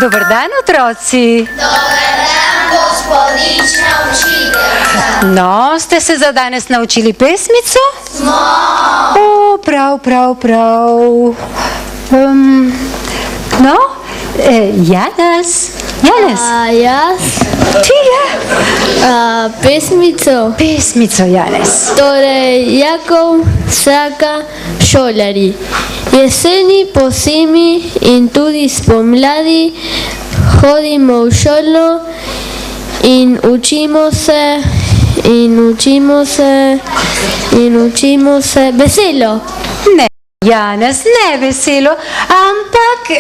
Dobar dan, otroci. Dobar dan, gospodična učiteljica. No, ste se za danes naučili pesmico? Smo. O, prav. No, Janez. Jaz? Ti je? Pesmico, Janez. torej Jakov vsaka šolari. Jeseni, pozimi in tudi spomladi hodimo v šolo in učimo se veselo. Ne, Janez, ne veselo, ampak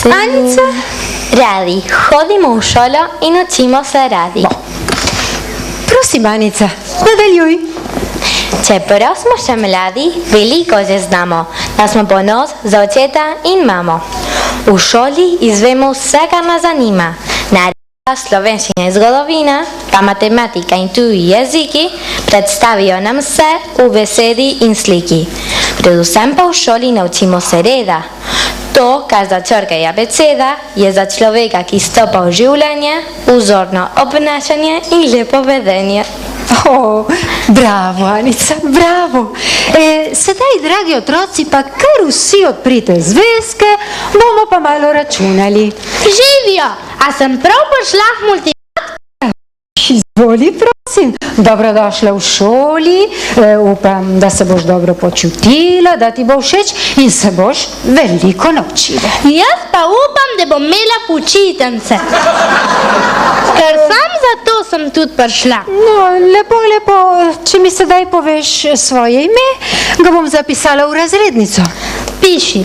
Anica? Radi, hodimo v šolo in učimo se radi. Prosim, Anica, nadaljuj. Čeprav smo še mladi, veliko že znamo, da smo ponos za očeta in mamo. V šoli izvemo vse, kar nas zanima. Narava, slovenščina in zgodovina, pa matematika in tuji jeziki predstavijo nam vse v besedi in sliki. Predvsem pa v šoli naučimo se reda. To, kar za črke je abeceda, je za človeka, ki stopa v življenje, vzorno obnašanje in lepo vedenje. O, bravo, Anica, bravo. Sedaj, dragi otroci, pa kar vsi odprite zvezke, bomo pa malo računali. Živijo, a sem prav prišla v multimedia? Izvoli, prosim. Dobrodošla v šoli, upam, da se boš dobro počutila, da ti bo všeč in se boš veliko naučila. Jaz pa upam, da bom imela počitnice. Ker sam zato sem tudi prišla. No, lepo, če mi sedaj poveš svoje ime, ga bom zapisala v razrednico. Piši.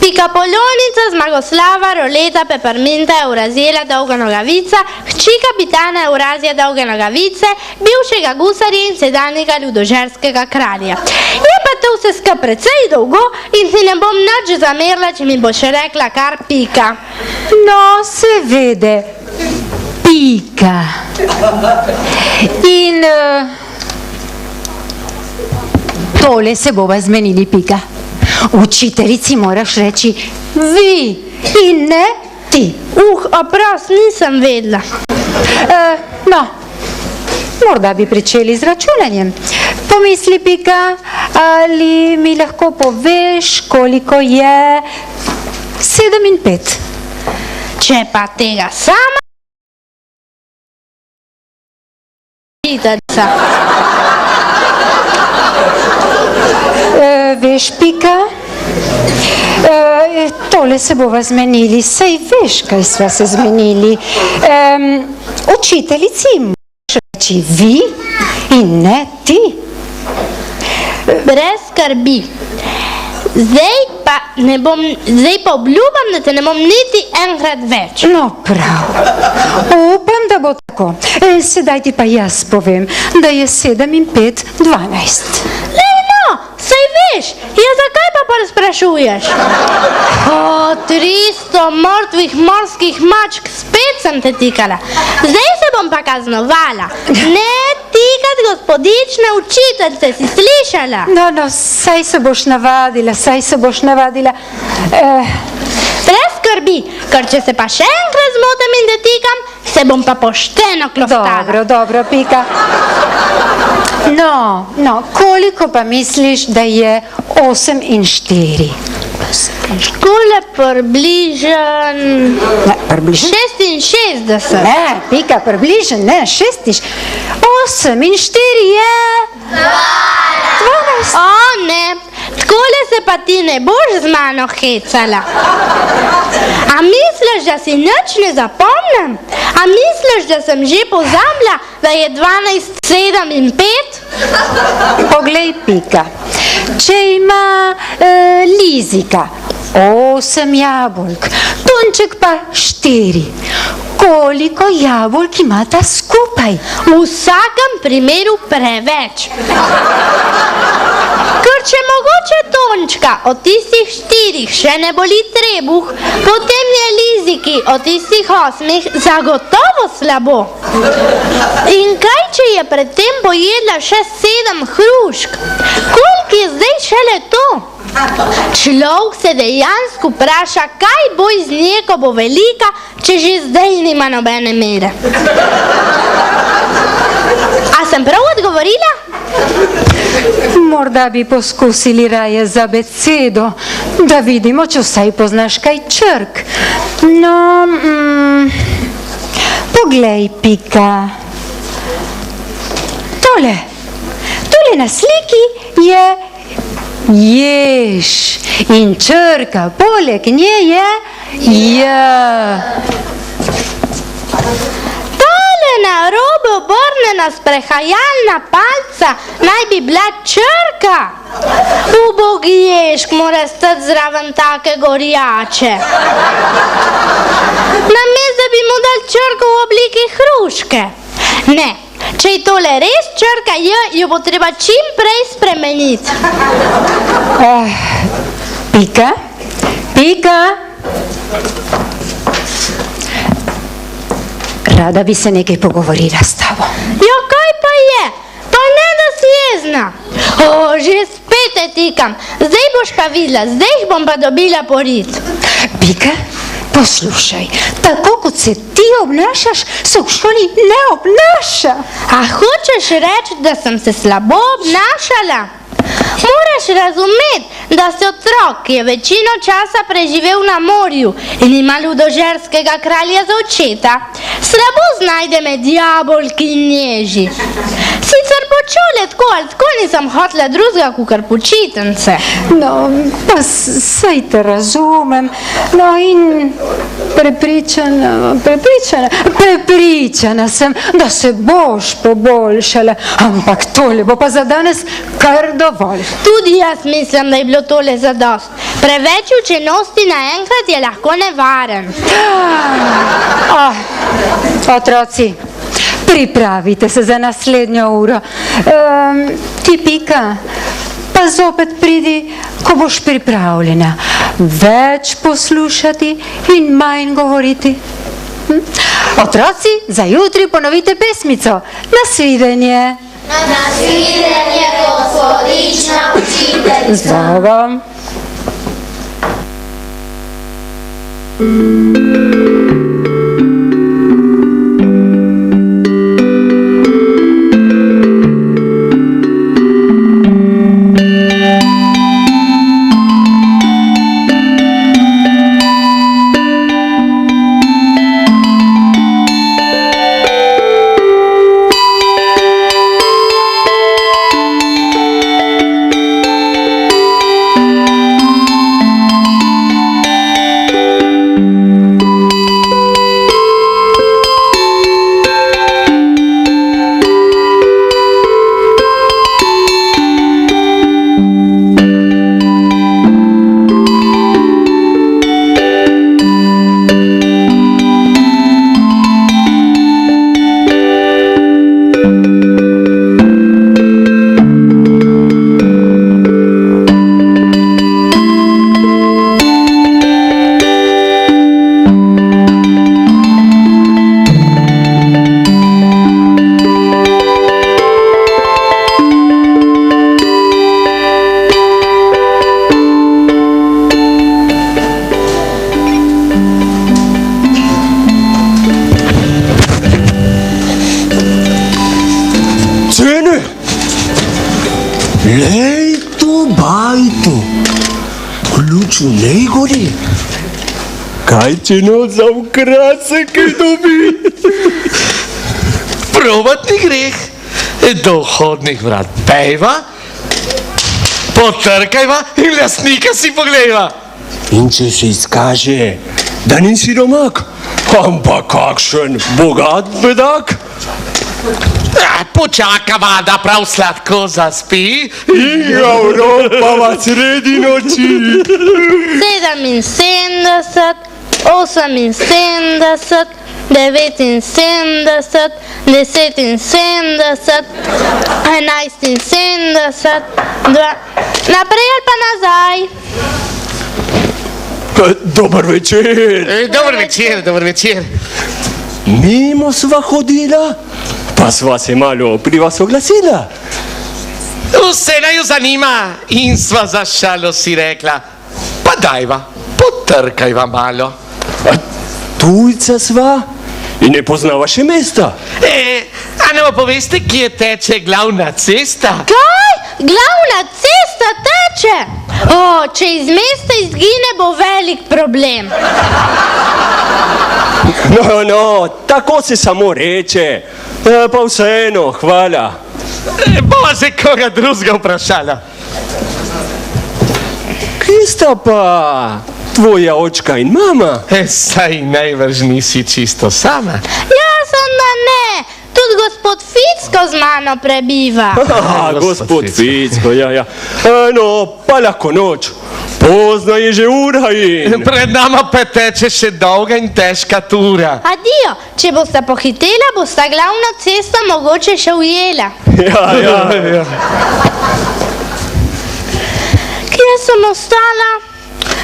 Pika Poljonica, Zmagoslava, Roleta, Peperminta, Eurazijela, Dolga Nogavica, hči kapitana Eurazija Dolge Nogavice, bivšega gusarja in sedanjega ljudožerskega kralja. Je pa to vse skupaj precej dolgo in si ne bom nič zamerila, če mi boš rekla kar Pika. No, seveda, Pika. In tole se bova zmenili, Pika. Učiteljici moraš reči vi in ne ti. A prost, nisem vedela. No, morda bi pričeli z računanjem. Pomisli, Pika, ali mi lahko poveš, koliko je 7 in 5? Če pa tega sama učiteljica. Veš, Pika, tole se bova zmenili, saj veš, kaj sva se zmenili. Učiteljici moraš reči vi in ne ti. Brez skrbi. Zdaj pa obljubam, da te ne bom niti enkrat več. No, prav. Upam, da bo tako. Sedaj ti pa jaz povem, da je 7 in 5 12. Saj veš, zakaj pa sprašuješ? 300 mrtvih morskih mačk, spet sem te tikala. Zdaj se bom pa kaznovala. Ne tikat gospodične učiteljice, si slišala? No, saj se boš navadila. Brez skrbi, ker če se pa še enkrat zmotim in te tikam, se bom pa pošteno kloftala. Dobro, Pika. No, koliko pa misliš, da je 8 in 4? Škole približen 66. Ne, Pika, približen, ne, 8 in 4 je 12. O, ne, takole se pa ti ne boš z mano hecala. A misliš, da si nič ne zapomnim? A misliš, da sem že pozabila, da je 12, 7 in 5? Poglej, Pika, če ima Lizika 8 jabolk, Tonček pa 4, koliko jabolk imata skupaj? V vsakem primeru preveč. Ker če mogoče Tončka od tistih 4 še ne boli trebuh, potem je Liziki od tistih 8 zagotovo slabo. In kaj, če je predtem pojedla še 7 hrušk? Koliko je zdaj šele to? Človek se dejansko vpraša, kaj bo iz nje, ko bo velika, če že zdaj nima nobene mere. A sem prav odgovorila? Morda bi poskusili raje za besedo, da vidimo, če vsaj poznaš kaj črk. No, poglej, Pika. Tole na sliki je jež in črka poleg nje je j. Tole na robu obrnjena sprehajalna palca naj bi bila črka. Ubogi ježk mora stati zraven take gorjače. Namesto da bi mu dal črko v obliki hruške. Ne, če je tole res črka J, jo bo treba čim prej spremeniti. Pika. Rada bi se nekaj pogovorila s tabo. Ja, kaj pa je? Pa ne, da si jezna. Že spet te tikam. Zdaj boš pa videla, zdaj jih bom pa dobila porit. Pika, poslušaj, tako kot se ti obnašaš, se v šoli ne obnaša. A hočeš reči, da sem se slabo obnašala? Moraš razumeti, da si otrok, ki je večino časa preživel na morju in ima ludožerskega kralja za očeta, slabo znajde med jabolki in ježi. Sicer po šole tako ali tako nisem hotela drugega kakor počitnice. No, pa saj te razumem. No in prepričana sem, da se boš poboljšala, ampak tole bo pa za danes kar dovolj. Tudi jaz mislim, da je bilo tole zadost. Preveč učenosti naenkrat je lahko nevaren. Otroci, pripravite se za naslednjo uro. Ti, Pika, pa zopet pridi, ko boš pripravljena. Več poslušati in manj govoriti. Otroci, za jutri ponovite pesmico. Nasvidenje. Nasvidenje, gospodična učiteljica. Zdravo. Ključ v njej gori. Kaj če noč za ukrasek dobi? Provat ni greh. Do vhodnih vrat pejva, potrkajva in lastnika si poglejva. In če se izkaže, da nisi domak, ampak kakšen bogat bedak, Počakava, da prav sladko zaspi. in ga vropava sredi noči. 77, 78, 79, 1070, 1170, naprej ali pa nazaj. Dober večer. Dober večer. Mimo sva hodila, pa sva se malo pri vas oglasila. Vse naj jo zanima in sva za šalo si rekla, pa dajva, potrkajva malo. A tujca sva in ne poznava še mesta. A nam poveste, kje teče glavna cesta? Kaj? Glavna cesta teče? O, če iz mesta izgine, bo velik problem. No, tako se samo reče. Pa vseeno, hvala. Bova se koga drugega vprašala. Kje sta pa tvoja očka in mama? Saj najbrž nisi čisto sama. Jasno, da ne. Tudi gospod Ficko z mano prebiva. Gospod Ficko, ja. No, pa lahko noč. Pozno je že ura in... Pred nama pa teče še dolga in težka tura. Adijo, če bosta pohitela, bosta glavna cesta mogoče še ujela. Ja. Kje sem ostala?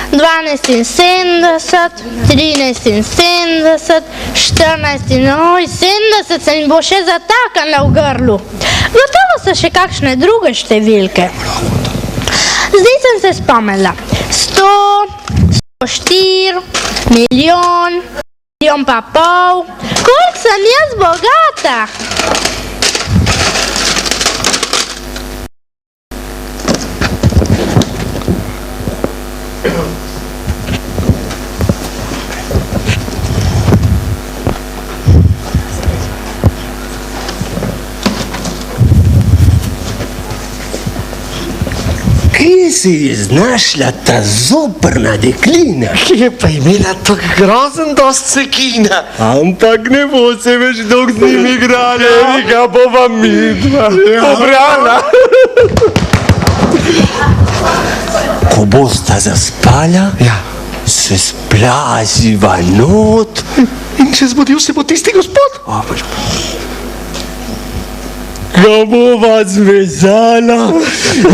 12,70, 13,70, 14,70 se mi bo še zatakala v grlu. Gotovo so še kakšne druge številke. Zdaj sem se spomnila. 100, 104, milijon pa pol. Koliko sem jaz bogata? Kje si je znašla ta zoprna deklina? Kje pa imela tako grozen dost sekina? Ampak ne bo se več dolg z njim igrala. Ga bova midva pobrala. Ko bosta zaspala, se splaziva not. In če zbudil se bo tisti gospod? Ga bova zvezala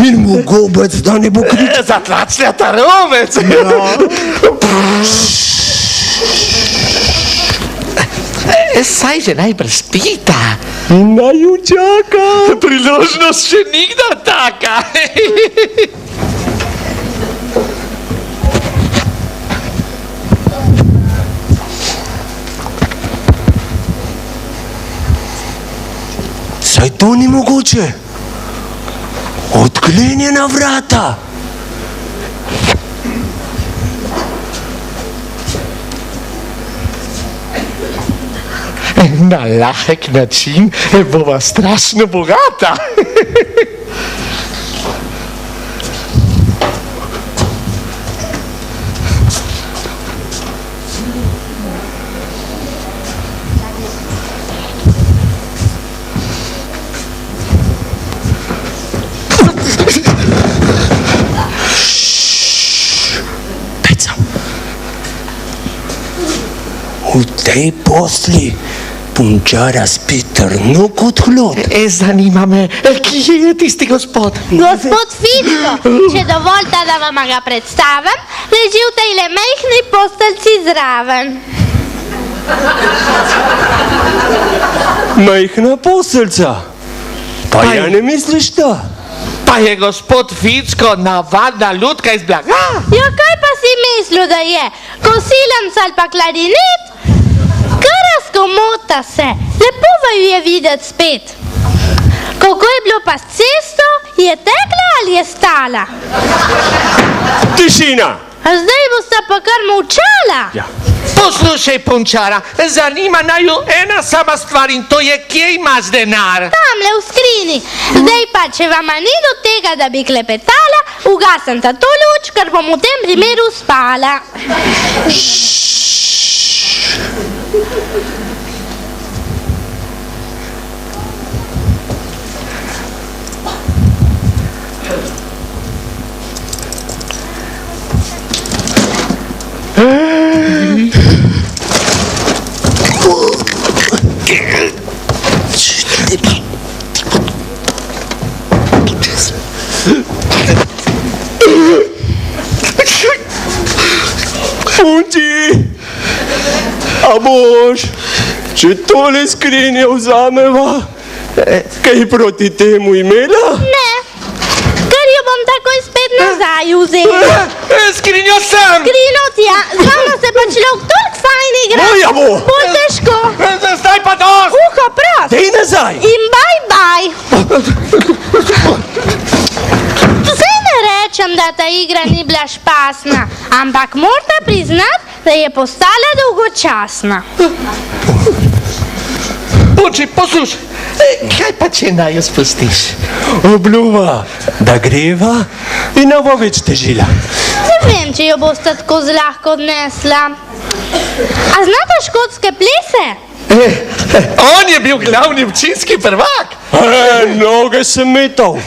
in mu gobec, da ne bo kričal. Zatlačlja ta rovec. Saj že najbrž spita. Naj ju čaka. Priložnost še nikdar taka. Saj to ni mogoče. Odklenjena vrata. Na lahek način bova strašno bogata. V tej posli punčara spi trdno kot hlod. Zanima me, kje je tisti gospod? Gospod Ficko, če dovolite, da vam ga predstavim, leži v tejle majhni postelci zraven. Majhna posteljca. Pa ja ne misliš to? Pa je gospod Ficko navadna ljudka iz blaga? Ja, kaj pa si mislil, da je? Kosilence ali pa klarinet? Komota se, lepo vaju je videti spet. Kako je bilo pa s cesto, je tekla ali je stala? Tišina! A zdaj boste pa kar molčala? Ja. Poslušaj, punčara, zanima naju ena sama stvar in to je, kje imaš denar? Tamle v skrini. Zdaj pa, če vama ni do tega, da bi klepetala, ugasem ta to luč, ker bom v tem primeru spala. Punči, a boš, če tole skrinjo vzameva, kaj proti temu imela? Ne, nazaj vzeti. Skrinjo sem! Skrino tja, z vama se pa človek toliko fajn igra. Moja bo! Bolj težko. Zdaj pa dost! Uho, prost. Dej nazaj! In bye. Saj ne rečem, da ta igra ni bila špasna, ampak morate priznati, da je postala dolgočasna. Punči, poslušaj, kaj pa če naj jo spustiš? Obljuba, da greva in ne bo več težila. Ne vem, če jo boste tako zlahko odnesla. A znate škotske plese? On je bil glavni občinski prvak. Noge sem metal.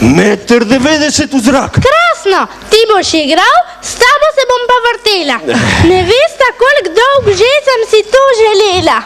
1,90 m v zrak. Krasno, ti boš igral, s tabo se bom pa vrtela. Ne veste, koliko dolg že sem si to želela.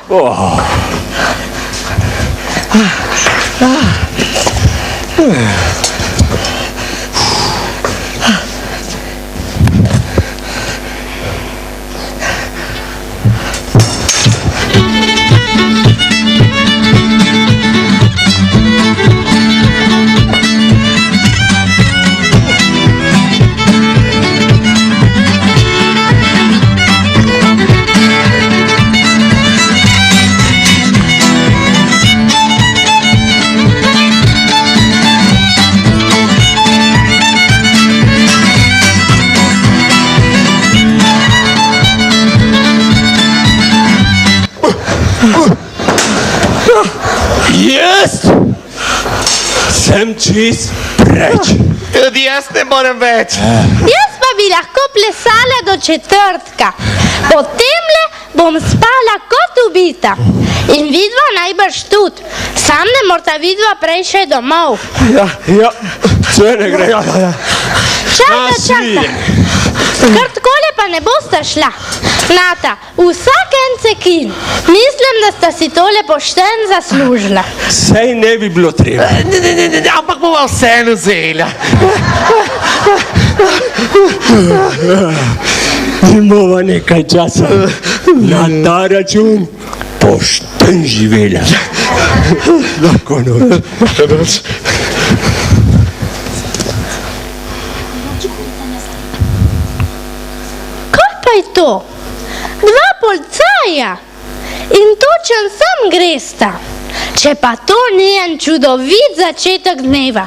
Jest! Sem čist preč. Tudi jaz ne morem več. Jaz pa bi lahko plesala do četrtka. Potemle bom spala kot ubita. In vidva najbrž tudi. Sam ne morata vidva prej še domov. Ja, če ne gre. Čakajte. Kar takole pa ne boste šla. Nata, vsak en cekin. Mislim, da sta si tole pošten zaslužila. Sej ne bi bilo treba. Ampak bova vseeno vzela. In bova nekaj časa na ta račun pošten živela. Lahko noč. Kaj pa je to? Dva policaja in točen sem gresta. Če pa to ni en čudovit začetek dneva,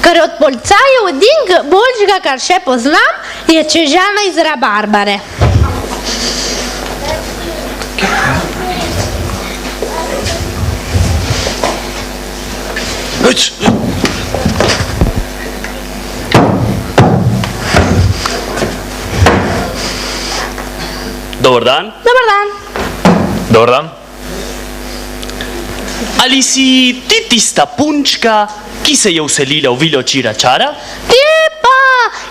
ker od policajev edinega boljšega, kar še poznam, je Čežana iz Rabarbare. Dobar dan. Dobar dan. Dobar dan. Ali si ti tista punčka, ki se je vselila v vilo Čiračara? Kje pa?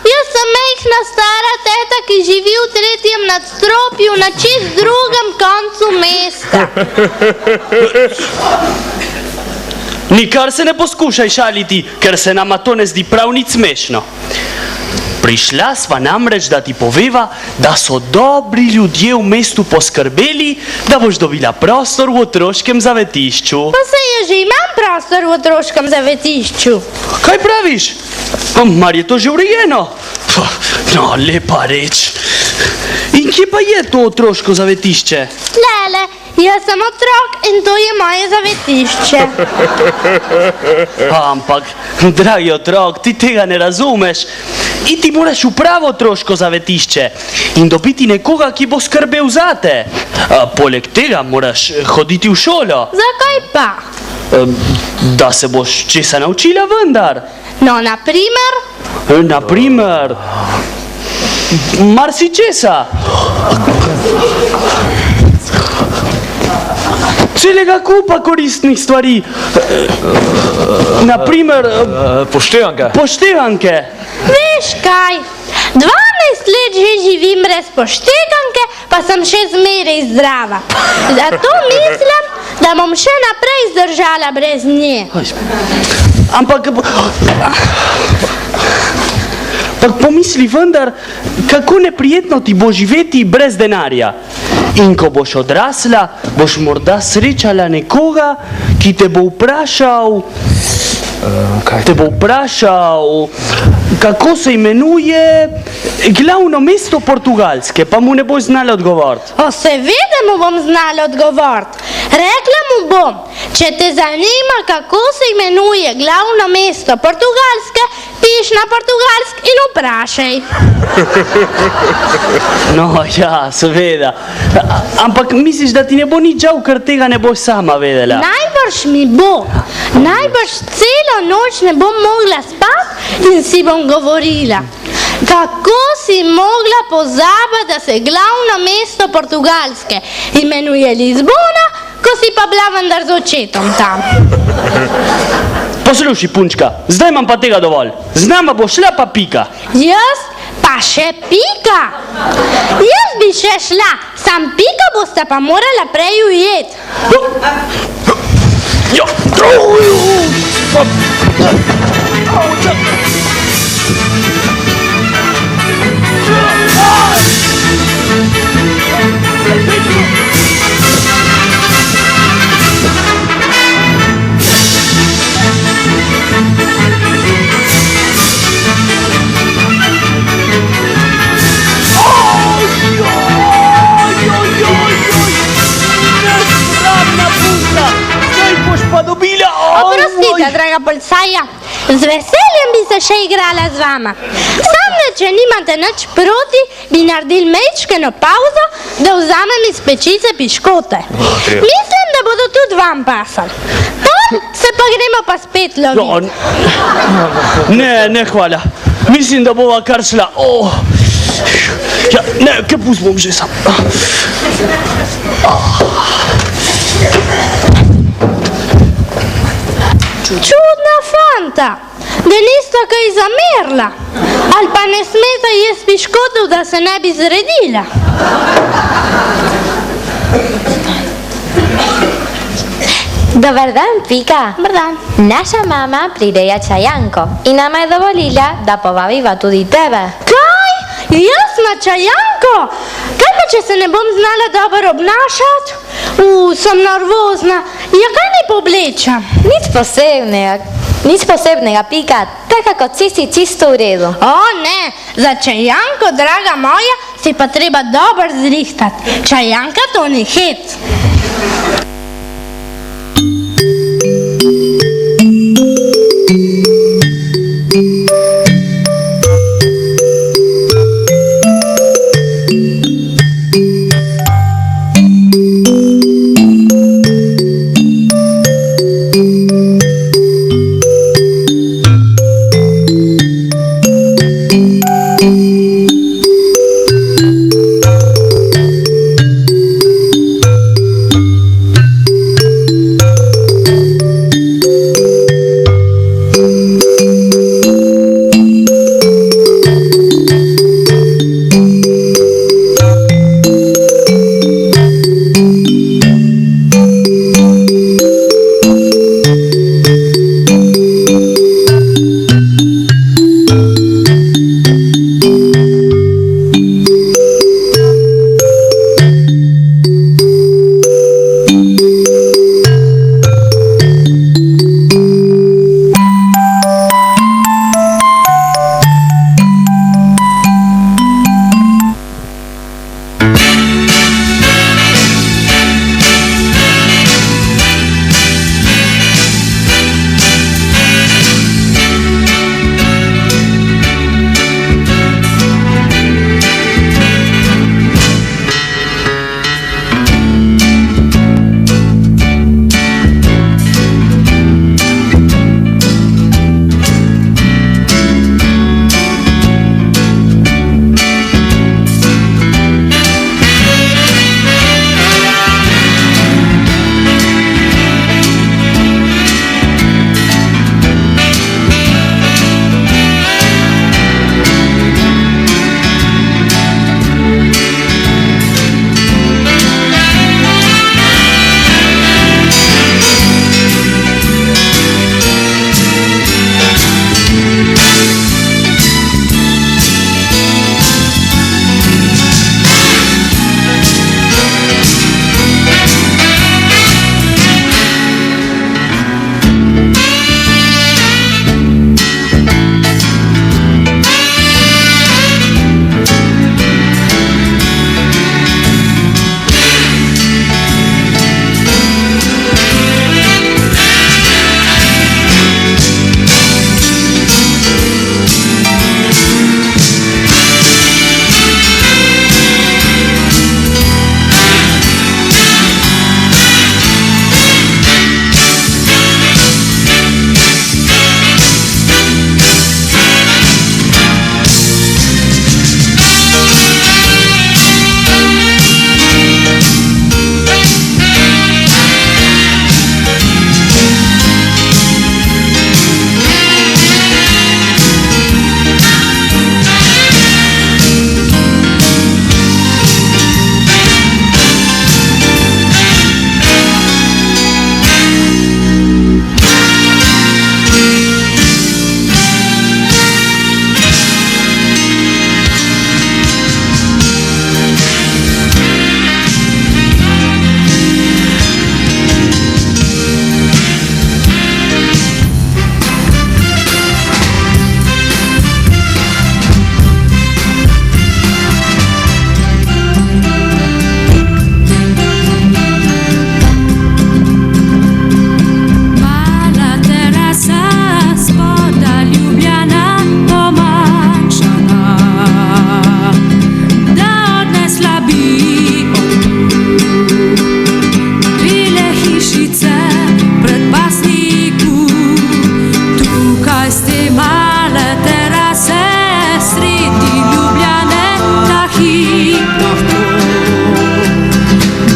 Jaz sem majhna stara teta, ki živi v 3. nadstropju na čist drugem koncu mesta. Nikar se ne poskušaj šaliti, ker se nama to ne zdi prav nič smešno. Prišla sva namreč, da ti poveva, da so dobri ljudje v mestu poskrbeli, da boš dobila prostor v otroškem zavetišču. Pa se je že imam prostor v otroškem zavetišču. Kaj praviš? Mar je to že urejeno? No, lepa reč. In kje pa je to otroško zavetišče? Lele, jaz sem otrok in to je moje zavetišče. Ampak, dragi otrok, ti tega ne razumeš. Iti moraš v pravo otroško zavetišče in dobiti nekoga, ki bo skrbel zate. Poleg tega moraš hoditi v šolo. Zakaj pa? Da se boš česa naučila vendar. No, naprimer? Naprimer, marsičesa. Celega kupa koristnih stvari. Naprimer, poštevanke. Veš kaj? 12 let že živim brez pošteganke, pa sem še zmeraj zdrava. Zato mislim, da bom še naprej zdržala brez nje. Ampak pomisli vendar, kako neprijetno ti bo živeti brez denarja. In ko boš odrasla, boš morda srečala nekoga, ki te bo vprašal, Te popraša, kako se imenuje glavno mesto Portugalske, pa mu ne boš znala odgovoriti. O, seveda mu bom znala odgovoriti. Rekla mu bom, če te zanima, kako se imenuje glavno mesto Portugalske, piš na portugalsk in vprašaj. No, ja, seveda. Ampak misliš, da ti ne bo nič žal, ker tega ne boš sama vedela? Najbrž mi bo. Najbrž celo noč ne bom mogla spati in si bom govorila. Kako si mogla pozabiti, da se glavno mesto Portugalske imenuje Lizbona, ko si pa bila vendar z očetom tam? Poslušaj, punčka, zdaj imam pa tega dovolj. Z nama bo šla pa Pika. Jaz pa še Pika. Jaz bi še šla, sam Pika boste pa morala prej ujeti. Ja. Oprostite, draga policaja, z veseljem bi se še igrala z vama. Samo, če nimate nič proti, bi naredili majčkeno pauzo, da vzamem iz pečice piškote. Mislim, da bodo tudi vam pasali. Pol se pa gremo pa spet loviti. Ne, hvala. Mislim, da bova kar šla. Ja, ne, kaj pust bom že sam. Čudna fanta, da nista kaj zamerila. Ali pa ne smeta jesti piškotov, da se ne bi zredila. Dobar dan, Pika. Dobar dan. Naša mama prireja čajanko in nama je dovolila, da povabiva tudi tebe. Kaj? Jaz na čajanko? Kaj pa, če se ne bom znala dobro obnašati? Sem nervozna. Ja, kaj ne poblečam? Nič posebnega, Pika. Taka kot si čisto v redu. O, ne. Za čajanko, draga moja, si pa treba dobro zrihtati. Čajanka to ni hec.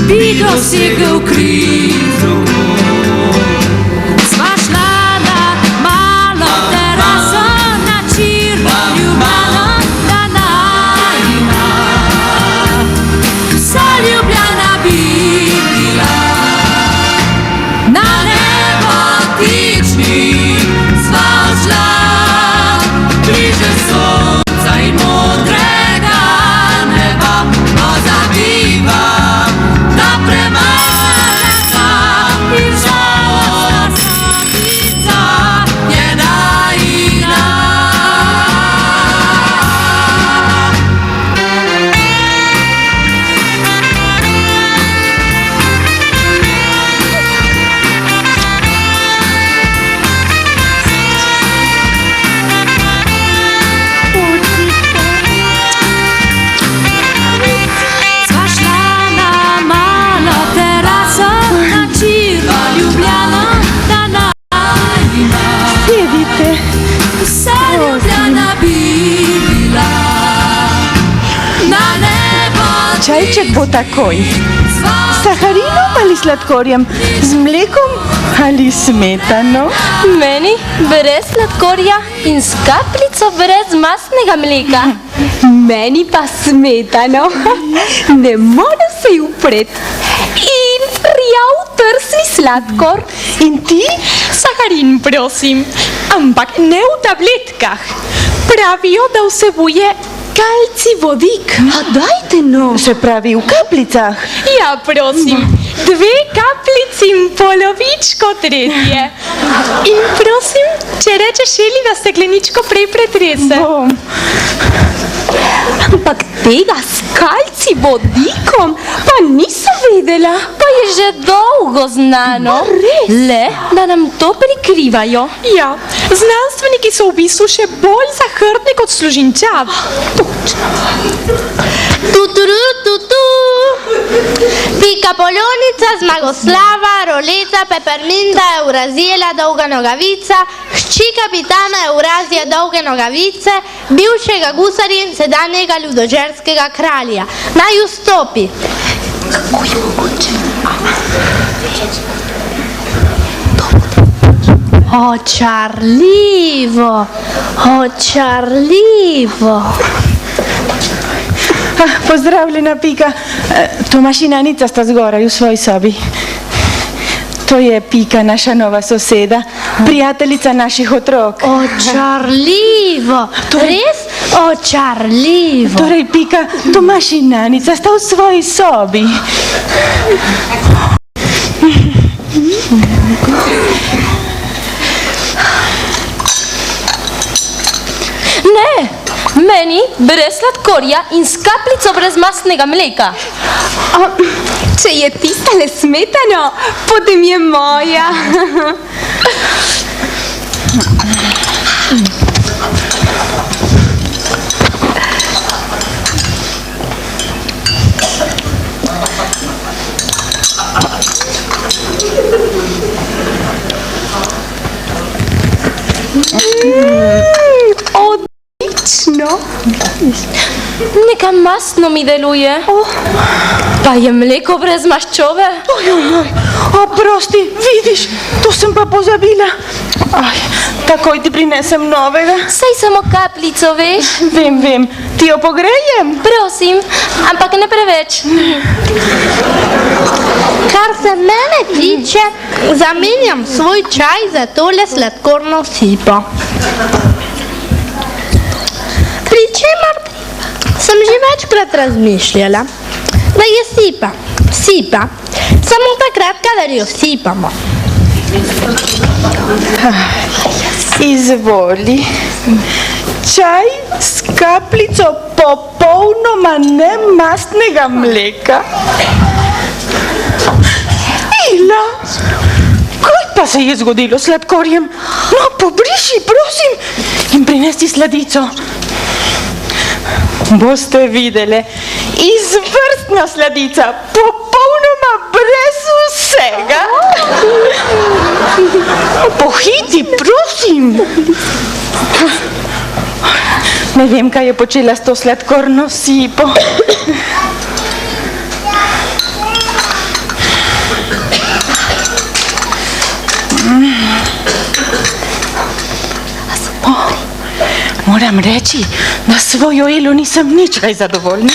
Bigo si ga ukrył. Zwaszła na malo teraso na cirko Ljubljana danajna. Zaljubljana bila na nebo tični zvazla bliže sonca I modrega neba pozabiva da premaleka I žalostna ptica jedna ina. Zwaszła na malo teraso na cirko Ljubljana danajna. Sjedite. Zaljubljana bila na nebo Čajček bo takoj. S saharinom ali sladkorjem? Z mlekom ali smetano? Meni brez sladkorja in s kapljico brez masnega mleka. Meni pa smetano. Ne morem se ji upret. In rjav trsni sladkor. In ti? Saharin, prosim. Ampak ne v tabletkah. Pravijo, da vsebuje kalci vodik. A dajte no. Se pravi v kapljicah. Ja, prosim. 2 kapljici in polovičko tretje. In prosim, če rečeš Eli, da stekleničko prej pretrese. Bom. Ampak tega s kalci vodikom pa nisem vedela. Pa je že dolgo znano. Le, da nam to prikrivajo. Ja, znanstveniki so v bistvu še bolj zahrbni kot služinčav. Tuturu, tutu. Pika poljonica, Zmagoslava, Roleta, Peperminta, Eurazijela, Dolga nogavica, hči kapitana Eurazija Dolge nogavice, bivšega gusarja in sedanjega ljudožerskega kralja. Naj vstopi. Očarljivo, očarljivo. Pozdravljena, Pika. Tomaž in Anica sta zgoraj v svoji sobi. To je Pika, naša nova soseda, prijateljica naših otrok. Očarljivo, res očarljivo. Torej, Pika, Tomaž in Anica sta v svoji sobi. Ne, meni brez sladkorja in s kapljico brez masnega mleka. Če je tista le smetano, potem je moja. Odlično. Neka masno mi deluje. Pa je mleko brez maščobe. Oprosti, vidiš, to sem pa pozabila. Aj, takoj ti prinesem novega. Saj samo kapljico, veš? Vem, ti jo pogrejem? Prosim, ampak ne preveč. Kar se mene tiče, zamenjam svoj čaj za tole sladkorno sipo. Pri čemer sem že večkrat razmišljala, da je sipa, samo takrat, kadar jo sipamo. Izvoli. Čaj s kapljico popolnoma nemastnega mleka. Ila, kaj pa se je zgodilo s sladkorjem? No, pobriši, prosim, in prinesi sladico. Boste videli, izvrstna sladica, popolnoma brez vsega. Pohiti, prosim. Ne vem, kaj je počela s to sladkorno sipo. Moram reči, da svojo Elo nisem nič kaj zadovoljna.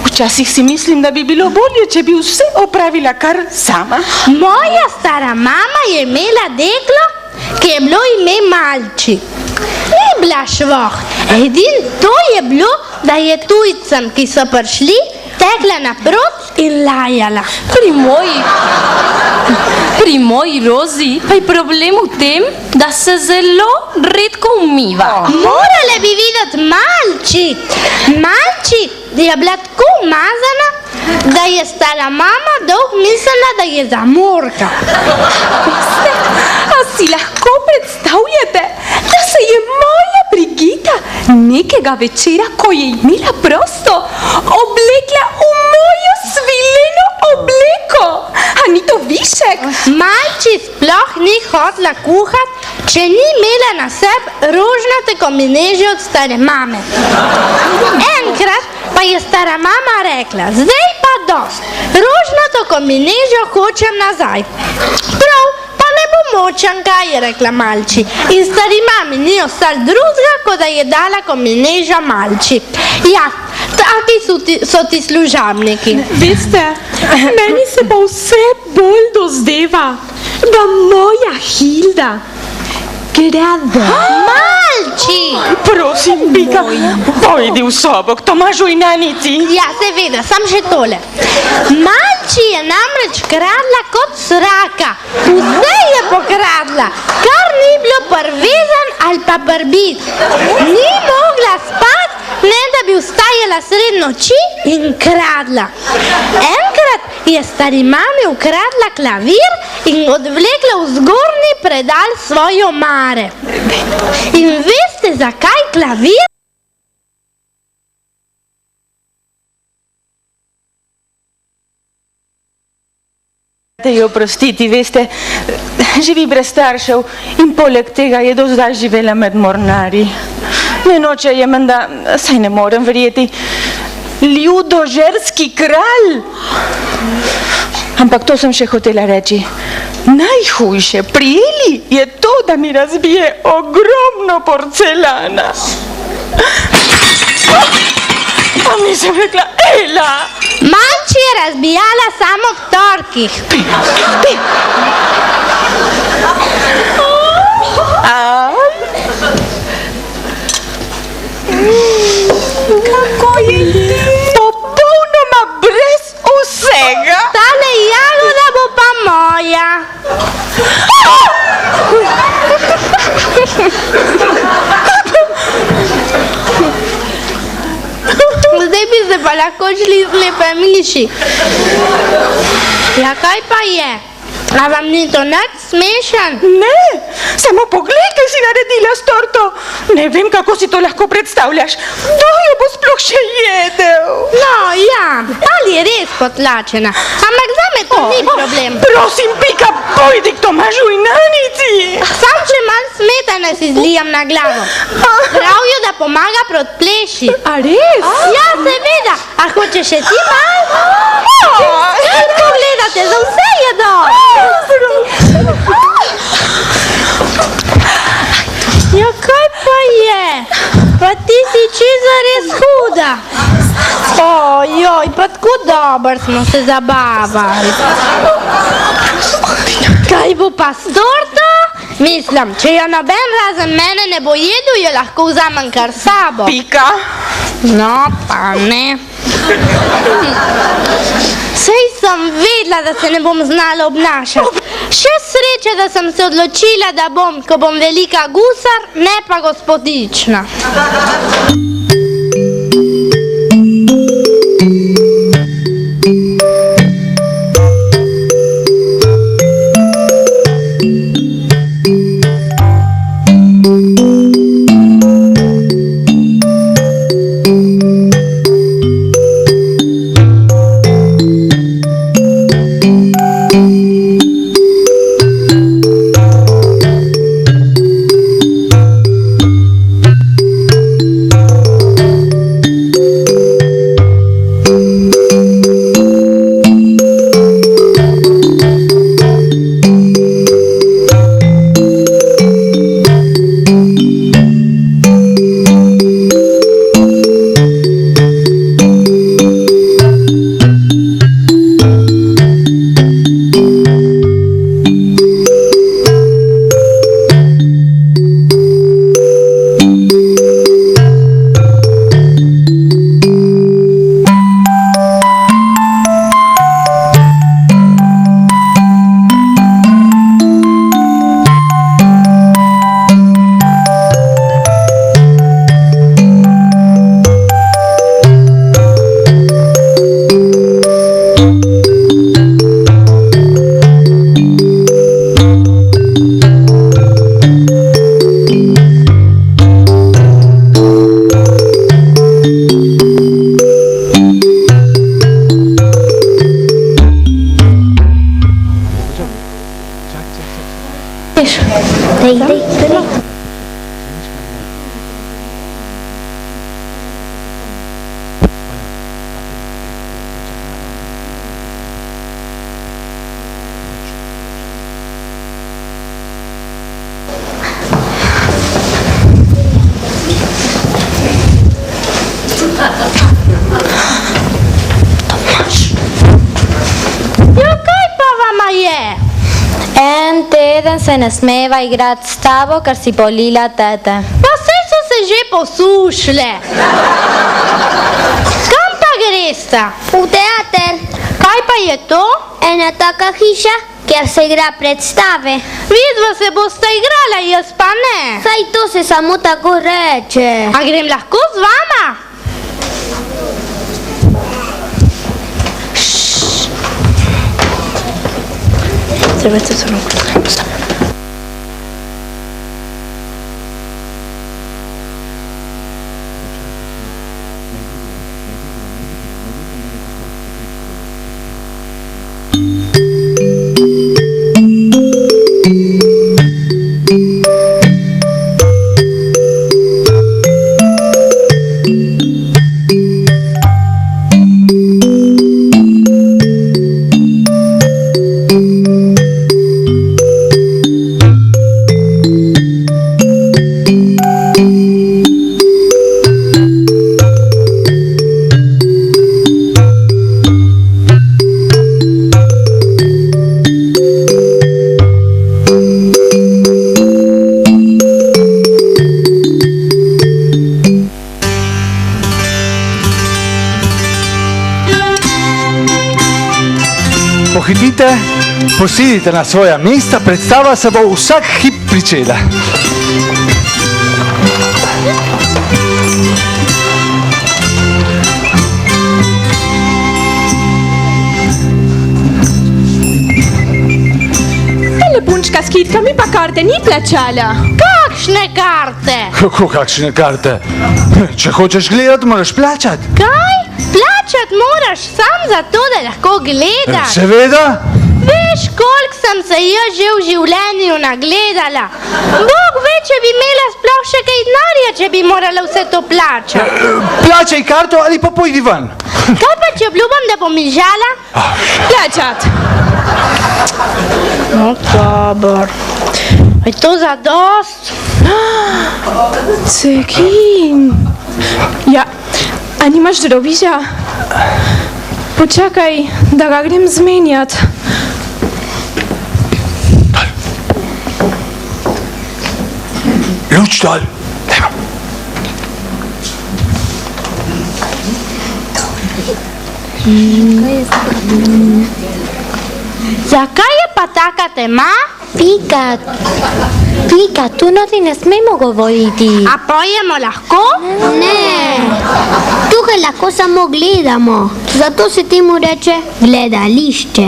Včasih si mislim, da bi bilo bolje, če bi vse opravila kar sama. Moja stara mama je imela deklo, ki je bilo ime Malči. Ni bila švoht, edin to je bilo, da je tujcem, ki so prišli, tekla naprot in lajala. Pri moji Rozi pa je problem v tem, da se zelo redko umiva. Morale bi videti Malči. Malči je bila tako umazana, da je stara mama dolg mislila, da je zamorka. A si lahko predstavljate, da se je moja Brigita nekega večera, ko je imela prosto, oblekla v mojo svileno obleko? A ni to višek? Malči sploh ni hotela kuhati, če ni imela na sebi rožnate komineže od stare mame. Enkrat pa je stara mama rekla, zdaj pa dost, rožnato kominežo hočem nazaj. Prav, pa ne bo močanka, je rekla Malči. In stari mami ni ostal drugega, kot da je dala kominežo Malči. Ja, taki so ti služabniki. Veste, meni se pa vse bolj dozdeva, da moja Hilda grada. Malči! Prosim, Pika, pojdi v sobo k Tomažu in Anici. Ja, seveda, sam še tole. Malči je namreč kradla kot sraka. Vse je pokradla, kar ni bilo prvezan ali pa prbit. Ni mogla spati, ne da bi vstajala sred noči in kradla. Enkrat je stari mami ukradla klavir in odvlekla v zgornji predal svoje omare. In veste, zakaj klavir? Jo oprostiti, veste, živi brez staršev in poleg tega je do zdaj živela med mornarji. Ne noče je menda, saj ne morem verjeti, ljudožerski kralj. Ampak to sem še hotela reči. Najhujše pri Eli je to, da mi razbije ogromno porcelana. Pa nisem rekla, Ela! Malči je razbijala samo v torkih. Kako je popolnoma brez vsega. Tale jagoda bo pa moja. Zdaj bi se pa lahko šli slepe miši. Ja, kaj pa je? A vam ni to nič smešen? Ne, samo poglej, kaj si naredila s torto. Ne vem, kako si to lahko predstavljaš. Kdo jo bo sploh še jedel? No, ja, ali je res potlačena. Ampak zame to ni problem. Prosim, Pika, pojdi k Tomažu in Anici. Sam še malo smetane si zlijam na glavo. Pravijo, da pomaga proti pleši. A res? Ja, seveda. A hočeš še ti malo? Kako gledate, za vse je dobro. Ja, kaj pa je? Pa ti si čisto res huda. Ojoj, pa tako dobro smo se zabavali. Kaj bo pa s torto? Mislim, če jo noben razen mene ne bo jedel, jo lahko vzamem kar s sabo. Pika. No, pa ne. Sej sem vedela, da se ne bom znala obnašati. Še sreče, da sem se odločila, da bom, ko bom velika gusar, ne pa gospodična. En teden se ne smeva igrat s tabo, ker si polila tete. Pa saj so se že posušile. Kam pa gresta? V teater. Kaj pa je to? Ena taka hiša, kjer se igra predstave. Vidva se bosta igrala, jaz pa ne. Saj to se samo tako reče. A grem lahko z vama? Pohitite, posedite na svoja mesta, predstava se bo vsak hip pričela. Tele punčka s kitkami pa karte ni plačala. Kakšne karte? Kako kakšne karte? Če hočeš gledati, moraš plačati. Kaj? Plačat moraš sam za to, da lahko gledaš. Seveda. Veš, koliko sem se jaz že v življenju nagledala. Bog ve, če bi imela sploh še kaj denarja, če bi morala vse to plačati. Plačaj karto ali pa pojdi ven. Kaj pa, če obljubam, da bom mižala? Plačat. No, dobro. Je to za dost? Cekin. Ja, a nimaš drobiža? Počakaj, da ga grem zmenjat. Luč dol. Zakaj je pa taka tema? Pika, tu noti ne smemo govoriti. A pojemo lahko? Ne, tukaj lahko samo gledamo. Zato se temu reče gledališče.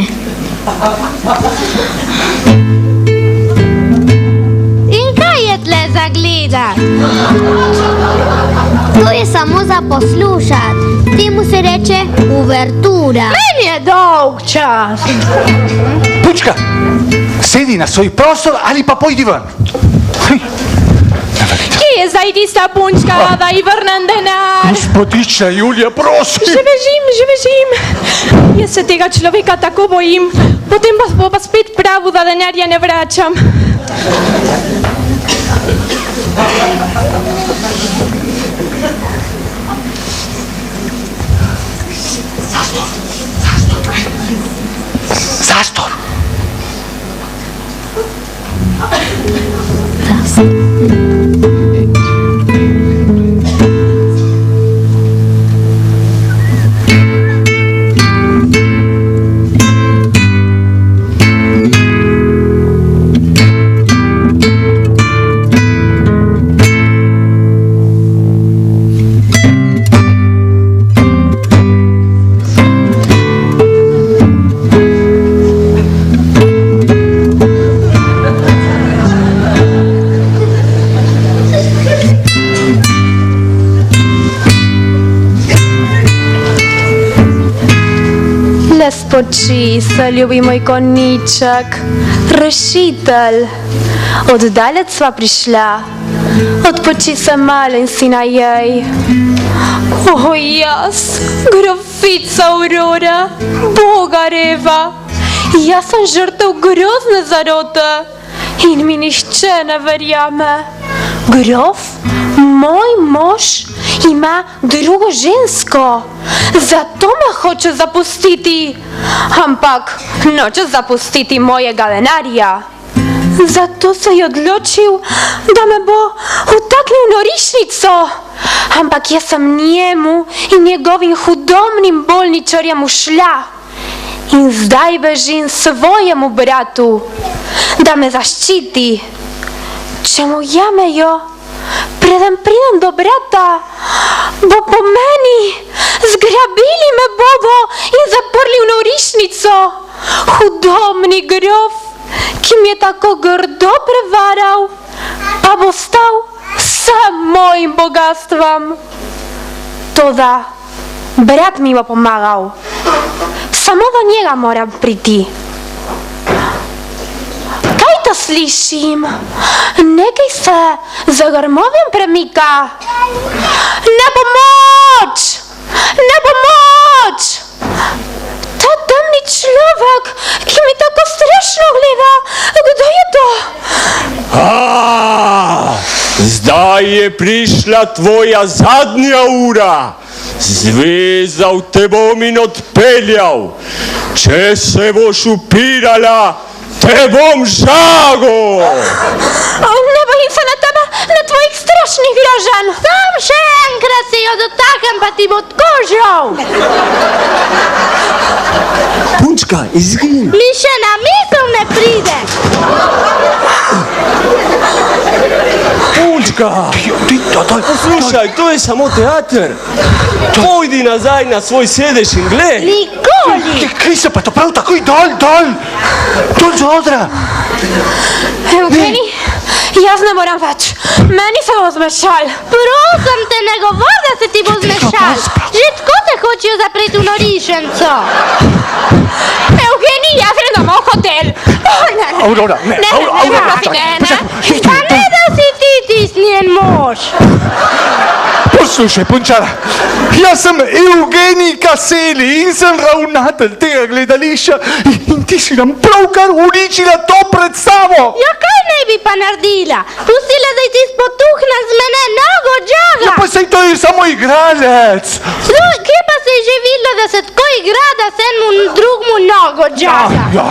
In kaj je tle za gledat? To je samo za poslušat. Temu se reče uvertura. Meni je dolg čas. Pučka, sedi na svoj prostor ali pa pojdi ven. Kje je zdaj tista punčka, da ji vrnem denar? Gospodična Julija, prosim. Že bežim. Jaz se tega človeka tako bojim. Potem bo pa spet pravil, da denarja ne vračam. Zastor. Odpočij se, ljubi moj konjiček, rešitelj. Od daleč sva prišla, odpočij se malo in si najej. O, jaz, grofica Aurora, Bogareva, jaz sem žrtev grozne zarote in mi nihče ne verjame. Grof, moj mož, ima drugo žensko, zato me hoče zapustiti, ampak noče zapustiti mojega denarja. Zato se je odločil, da me bo vtaknil v norišnico, ampak jaz sem njemu in njegovim hudobnim bolničarjem ušla in zdaj bežim svojemu bratu, da me zaščiti. Če mu jamejo, preden pridem do brata, bo po meni, zgrabili me bodo in zaprli v norišnico. Hudobni grof, ki mi je tako grdo prevaral, pa bo stal sam mojim bogatstvom. Toda brat mi bo pomagal, samo do njega moram priti. Kaj to slišim? Nekaj se za grmovjem premika. Na pomoč! Na pomoč! Ta temni človek, ki mi tako strašno gleda, kdo je to? Zdaj je prišla tvoja zadnja ura. Zvezal te bom in odpeljal. Če se boš upirala, te bom žagal. Ne bojim se na tebe, na tvojih strašnih groženj. Sam še enkrat se jo dotaknem, pa ti bo kožal. Punčka, izgin. Mi še na misel ne pride. Punčka, poslušaj, to je samo teater. Pojdi nazaj na svoj sedež in gled. Nikoli. Kaj se pa to prav takoj dol, dol z odra. Evgeni, jaz ne moram več. Meni se bo zmešal. Prosim te, ne govor, da se ti bo zmešal. Že tako te hočejo zapreti v norišnico. Evgeni, jaz grem domov v hotel. Aurora, ne, Aurora, Pa ne, da si ti tisnjen mož. Poslušaj, punčara, jaz sem Evgenij Kaseli in sem ravnatelj tega gledališča in ti si nam pravkar uničila to predstavo. Ja, kaj naj bi pa naredila? Pustila, da ti spotuhne z mene nogo džaga. Ja, pa sej to je samo igralec. Kje pa se je že videlo, da se tako igra, da se enemu drugmu nogo džaga? Ja.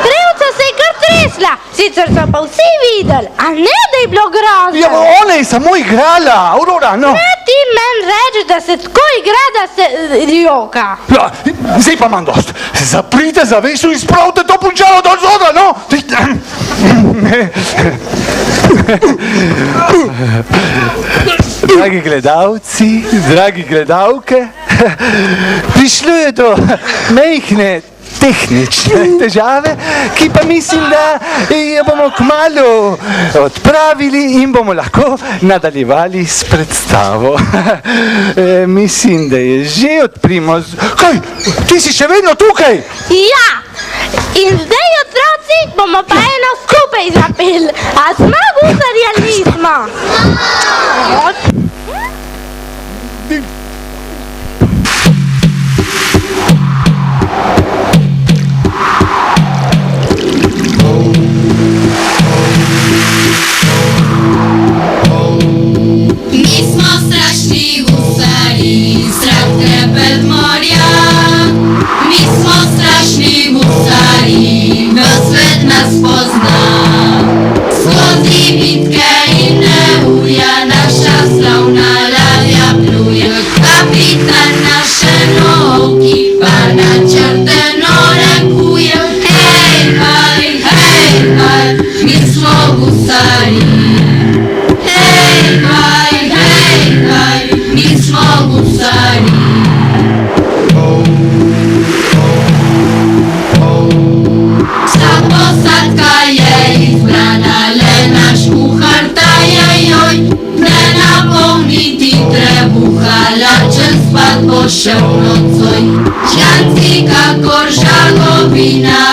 Krivca se je kar tresla, sicer so pa vsi videli, a ne da je bilo grozno. Ja, ona je samo igrala, Aurora, no. Ne ti meni reči, da se tako igra, da se joka. Ja, zdaj pa imam dost. Zaprite zaveso in spravite to punčalo dol z odra, no. Dragi gledalci, dragi gledalke, prišlo je do mejhne tehnične težave, ki pa mislim, da jo bomo kmalu odpravili in bomo lahko nadaljevali s predstavo. Mislim, da je že odprimo... Kaj? Ti si še vedno tukaj? Ja, in zdaj otroci bomo pa eno skupaj zapeli. A smo gusarji ali nismo? Mi smo strašni gusari, strah trepet morja. Mi smo strašni gusari, no svet nas pozna. Skozi bitke in neurja naša slava. vina